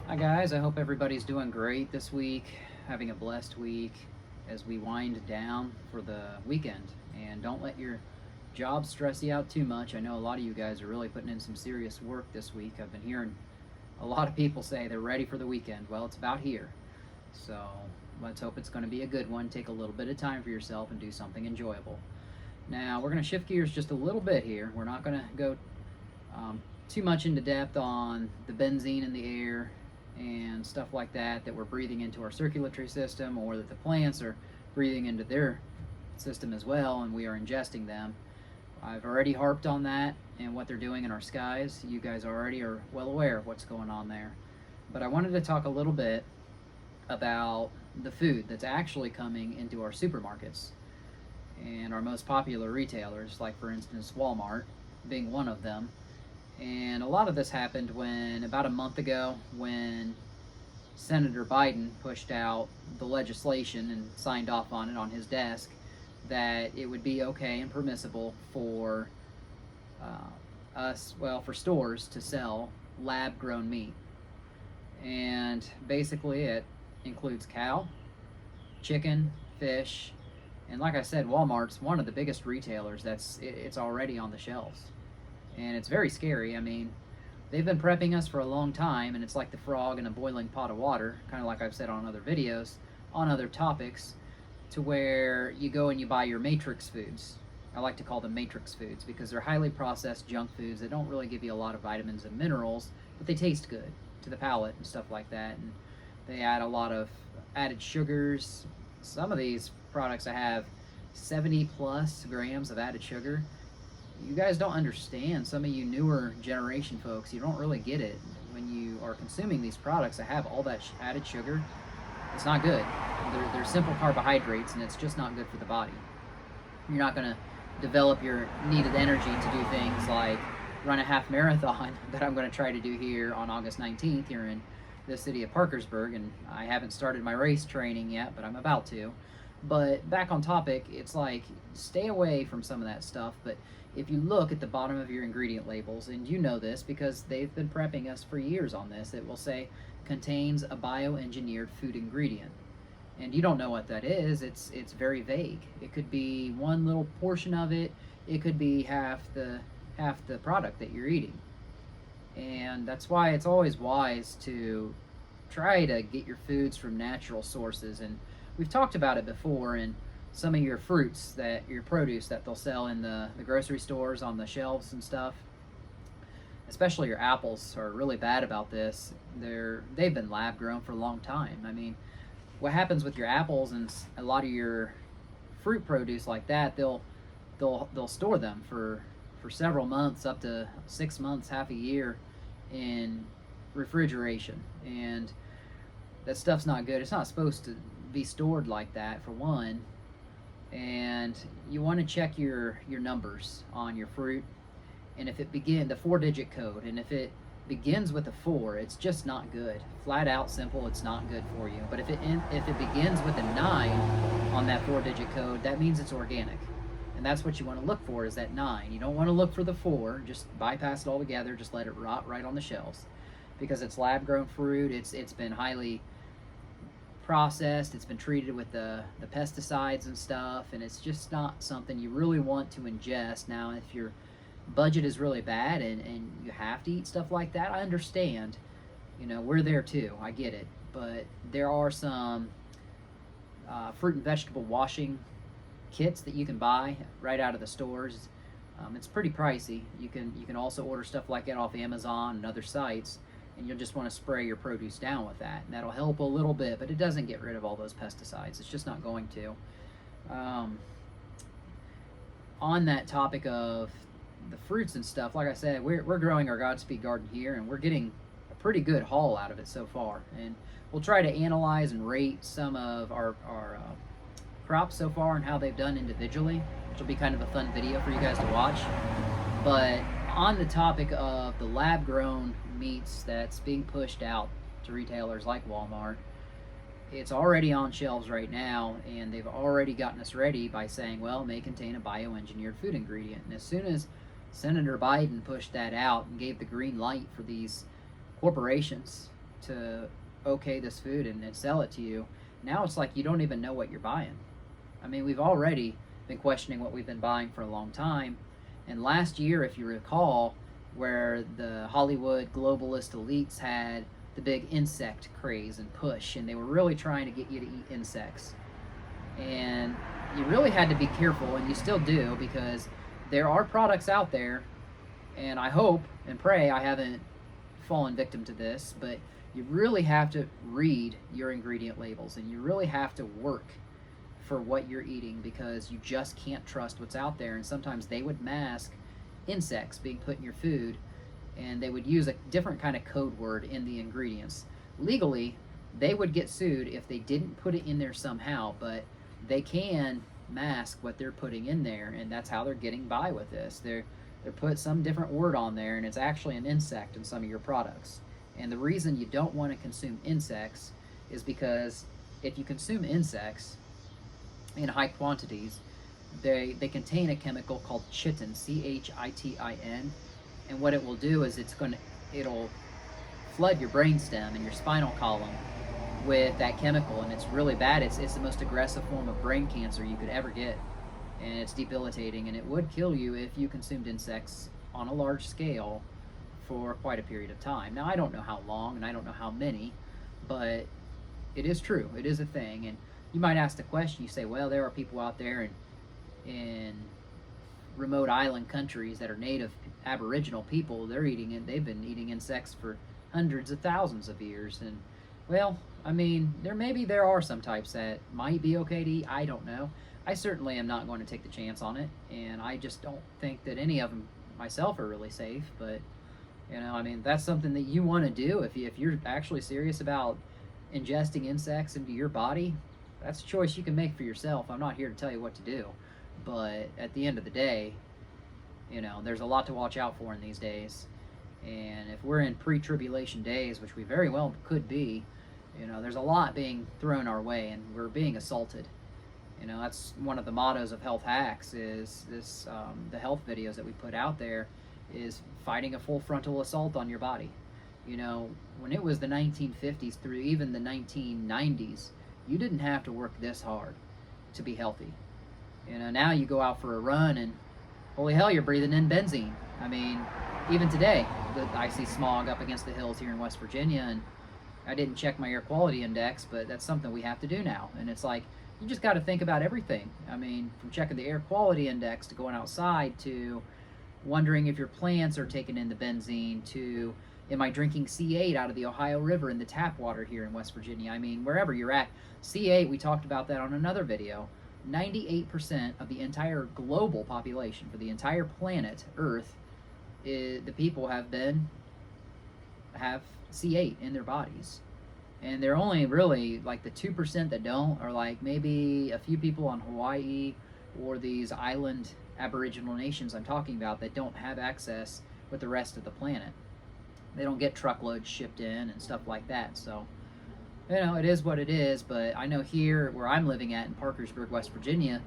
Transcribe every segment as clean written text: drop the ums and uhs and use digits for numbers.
Hi guys, I hope everybody's doing great this week, having a blessed week as we wind down for the weekend. And don't let your job stress you out too much. I know a lot of you guys are really putting in some serious work this week. I've been hearing a lot of people say they're ready for the weekend. Well, it's about here. So let's hope it's going to be a good one. Take a little bit of time for yourself and do something enjoyable. Now, we're going to shift gears just a little bit here. We're not going to go too much into depth on the benzene in the air and stuff like that we're breathing into our circulatory system, or that the plants are breathing into their system as well, and we are ingesting them. I've already harped on that and what they're doing in our skies. You guys already are well aware of what's going on there. But I wanted to talk a little bit about the food that's actually coming into our supermarkets and our most popular retailers, like for instance Walmart being one of them. And a lot of this happened when, about a month ago, when Senator Biden pushed out the legislation and signed off on it on his desk that it would be okay and permissible for for stores to sell lab grown meat. And basically, it includes cow, chicken, fish, and like I said, Walmart's one of the biggest retailers it's already on the shelves. And it's very scary. I mean, they've been prepping us for a long time, and it's like the frog in a boiling pot of water, kind of like I've said on other videos, on other topics, to where you go and you buy your matrix foods. I like to call them matrix foods because they're highly processed junk foods that don't really give you a lot of vitamins and minerals, but they taste good to the palate and stuff like that. And they add a lot of added sugars. Some of these products I have 70 plus grams of added sugar. You guys don't understand. Some of you newer generation folks, you don't really get it. When you are consuming these products that have all that added sugar, it's not good. They're simple carbohydrates, and it's just not good for the body. You're not going to develop your needed energy to do things like run a half marathon that I'm going to try to do here on August 19th here in the city of Parkersburg. And I haven't started my race training yet, but I'm about to. But back on topic, it's like stay away from some of that stuff. But if you look at the bottom of your ingredient labels, and you know this because they've been prepping us for years on this, it will say contains a bioengineered food ingredient. And you don't know what that is. It's very vague. It could be one little portion of it. It could be half the product that you're eating. And that's why it's always wise to try to get your foods from natural sources. And we've talked about it before in some of your fruits, that your produce that they'll sell in the grocery stores on the shelves and stuff. Especially your apples are really bad about this. They've been lab grown for a long time. I mean, what happens with your apples and a lot of your fruit produce like that, they'll store them for several months, up to 6 months, half a year, in refrigeration. And that stuff's not good. It's not supposed to be stored like that, for one. And you want to check your numbers on your fruit, and if it the 4-digit code, and if it begins with a 4, it's just not good. Flat out simple, it's not good for you. But if it begins with a 9 on that 4-digit code, that means it's organic. And that's what you want to look for, is that 9. You don't want to look for the 4. Just bypass it altogether. Just let it rot right on the shelves, because it's lab grown fruit. It's been highly processed. It's been treated with the pesticides and stuff, and it's just not something you really want to ingest. Now, if your budget is really bad and you have to eat stuff like that, I understand. We're there too. I get it. But there are some fruit and vegetable washing kits that you can buy right out of the stores. It's pretty pricey. You can also order stuff like that off Amazon and other sites, and you'll just want to spray your produce down with that, and that'll help a little bit, but it doesn't get rid of all those pesticides. It's just not going to. On that topic of the fruits and stuff, like I said, we're growing our Godspeed garden here, and we're getting a pretty good haul out of it so far. And we'll try to analyze and rate some of our crops so far and how they've done individually, which will be kind of a fun video for you guys to watch. But on the topic of the lab grown meats that's being pushed out to retailers like Walmart, it's already on shelves right now, and they've already gotten us ready by saying, well, it may contain a bioengineered food ingredient. And as soon as Senator Biden pushed that out and gave the green light for these corporations to okay this food and sell it to you, now it's like you don't even know what you're buying. I mean, we've already been questioning what we've been buying for a long time. And last year, if you recall, where the Hollywood globalist elites had the big insect craze and push, and they were really trying to get you to eat insects. And you really had to be careful, and you still do, because there are products out there, and I hope and pray I haven't fallen victim to this, but you really have to read your ingredient labels, and you really have to work for what you're eating, because you just can't trust what's out there. And sometimes they would mask insects being put in your food, and they would use a different kind of code word in the ingredients. Legally, they would get sued if they didn't put it in there somehow, but they can mask what they're putting in there, and that's how they're getting by with this. They're put some different word on there, and it's actually an insect in some of your products. And the reason you don't want to consume insects is because if you consume insects in high quantities, they contain a chemical called chitin, chitin, and what it will do is it'll flood your brainstem and your spinal column with that chemical, and it's really bad. It's the most aggressive form of brain cancer you could ever get, and it's debilitating, and it would kill you if you consumed insects on a large scale for quite a period of time. Now, I don't know how long, and I don't know how many, but it is true. It is a thing. And you might ask the question, you say, well, there are people out there in remote island countries that are native aboriginal people. They've been eating insects for hundreds of thousands of years. And, well, I mean, there are some types that might be okay to eat. I don't know. I certainly am not going to take the chance on it, and I just don't think that any of them myself are really safe. But I mean, that's something that you want to do if you're actually serious about ingesting insects into your body. That's a choice you can make for yourself. I'm not here to tell you what to do, but at the end of the day, there's a lot to watch out for in these days. And if we're in pre-tribulation days, which we very well could be, there's a lot being thrown our way, and we're being assaulted. That's one of the mottos of Health Hacks, is this, the health videos that we put out there is fighting a full frontal assault on your body. When it was the 1950s through even the 1990s, you didn't have to work this hard to be healthy. Now you go out for a run and holy hell, you're breathing in benzene. I mean, even today, I see smog up against the hills here in West Virginia, and I didn't check my air quality index, but that's something we have to do now. And it's like, you just got to think about everything. I mean, from checking the air quality index to going outside to wondering if your plants are taking in the benzene to, am I drinking C8 out of the Ohio River in the tap water here in West Virginia? I mean, wherever you're at. C8, we talked about that on another video. 98% of the entire global population for the entire planet Earth, the people have C8 in their bodies. And they're only really like the 2% that don't, or like maybe a few people on Hawaii or these island aboriginal nations I'm talking about that don't have access with the rest of the planet. They don't get truckloads shipped in and stuff like that. So, it is what it is. But I know here where I'm living at in Parkersburg, West Virginia,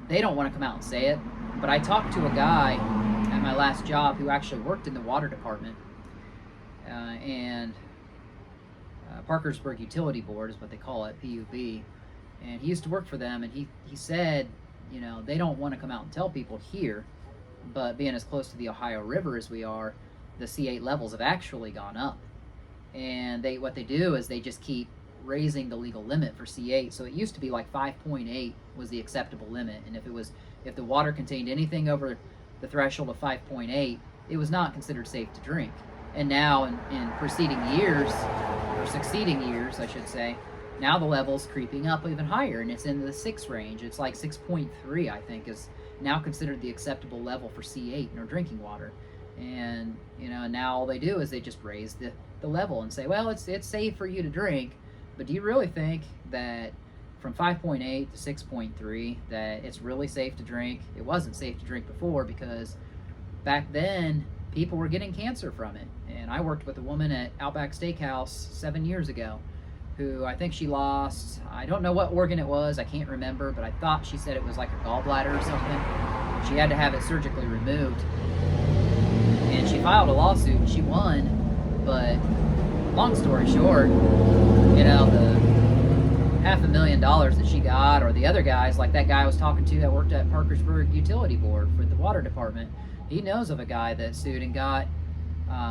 they don't want to come out and say it. But I talked to a guy at my last job who actually worked in the water department, and Parkersburg Utility Board is what they call it, PUB. And he used to work for them, and he said, they don't want to come out and tell people here, but being as close to the Ohio River as we are, the C8 levels have actually gone up. And what they do is they just keep raising the legal limit for C8. So it used to be like 5.8 was the acceptable limit, and if the water contained anything over the threshold of 5.8, it was not considered safe to drink. And now in preceding years, or succeeding years, I should say, now the level's creeping up even higher, and it's in the 6 range. It's like 6.3, I think, is now considered the acceptable level for C8 in our drinking water. And now all they do is they just raise the level and say, well, it's safe for you to drink. But do you really think that from 5.8 to 6.3 that it's really safe to drink? It wasn't safe to drink before, because back then people were getting cancer from it. And I worked with a woman at Outback Steakhouse 7 years ago who I think she lost, I don't know what organ it was, I can't remember, but I thought she said it was like her gallbladder or something. She had to have it surgically removed. And she filed a lawsuit and she won, but long story short, the $500,000 that she got, or the other guys, like that guy I was talking to that worked at Parkersburg Utility Board for the water department, he knows of a guy that sued and got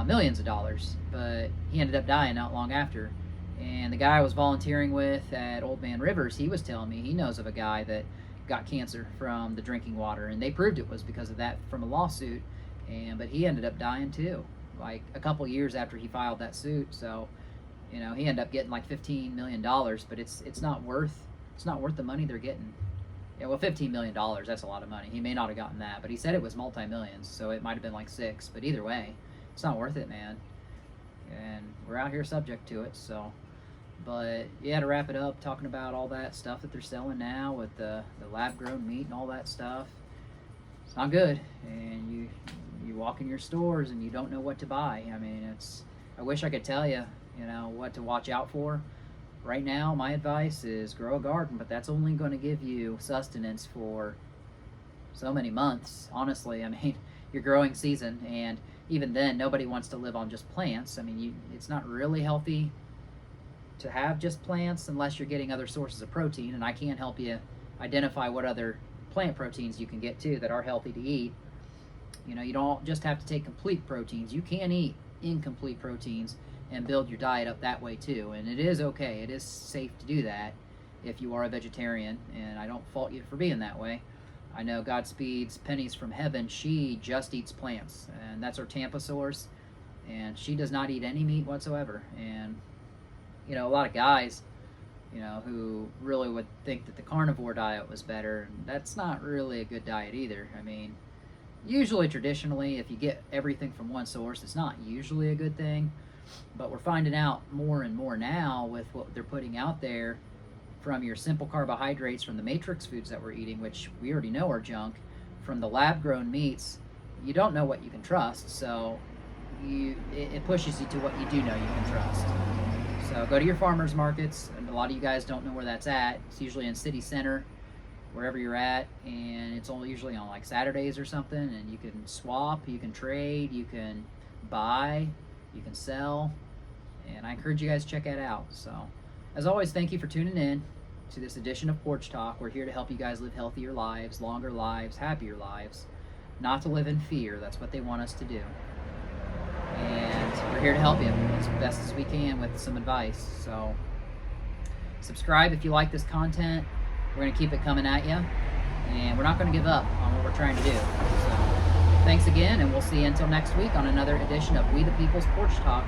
millions of dollars, but he ended up dying not long after. And the guy I was volunteering with at Old Man Rivers, he was telling me he knows of a guy that got cancer from the drinking water, and they proved it was because of that from a lawsuit. But he ended up dying too, like a couple years after he filed that suit. So he ended up getting like $15 million, but it's not worth the money they're getting. Yeah, well, $15 million, that's a lot of money. He may not have gotten that, but he said it was multi-millions, so it might have been like 6, but either way, it's not worth it, man. And we're out here subject to it, so. But yeah, to wrap it up, talking about all that stuff that they're selling now with the lab-grown meat and all that stuff, it's not good. And you walk in your stores and you don't know what to buy. I mean, I wish I could tell you, what to watch out for. Right now, my advice is grow a garden, but that's only going to give you sustenance for so many months. Honestly, I mean, your growing season, and even then, nobody wants to live on just plants. I mean, it's not really healthy to have just plants unless you're getting other sources of protein, and I can help you identify what other plant proteins you can get too that are healthy to eat. You don't just have to take complete proteins. You can eat incomplete proteins and build your diet up that way too, and it is okay. It is safe to do that if you are a vegetarian, and I don't fault you for being that way. I know Godspeed's Pennies from Heaven, she just eats plants, and that's her Tampa source, and she does not eat any meat whatsoever. And a lot of guys who really would think that the carnivore diet was better, and that's not really a good diet either. I mean, usually traditionally, if you get everything from one source, it's not usually a good thing. But we're finding out more and more now with what they're putting out there from your simple carbohydrates from the matrix foods that we're eating, which we already know are junk, from the lab-grown meats. You don't know what you can trust, so it pushes you to what you do know you can trust. So go to your farmers markets, and a lot of you guys don't know where that's at. It's usually in city center, wherever you're at, and it's only usually on like Saturdays or something, and you can swap, you can trade, you can buy, you can sell, and I encourage you guys to check that out. So, as always, thank you for tuning in to this edition of Porch Talk. We're here to help you guys live healthier lives, longer lives, happier lives, not to live in fear. That's what they want us to do. And we're here to help you as best as we can with some advice. So, subscribe if you like this content. We're going to keep it coming at you, and we're not going to give up on what we're trying to do. So, thanks again, and we'll see you until next week on another edition of We the People's Porch Talk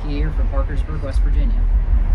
here from Parkersburg, West Virginia.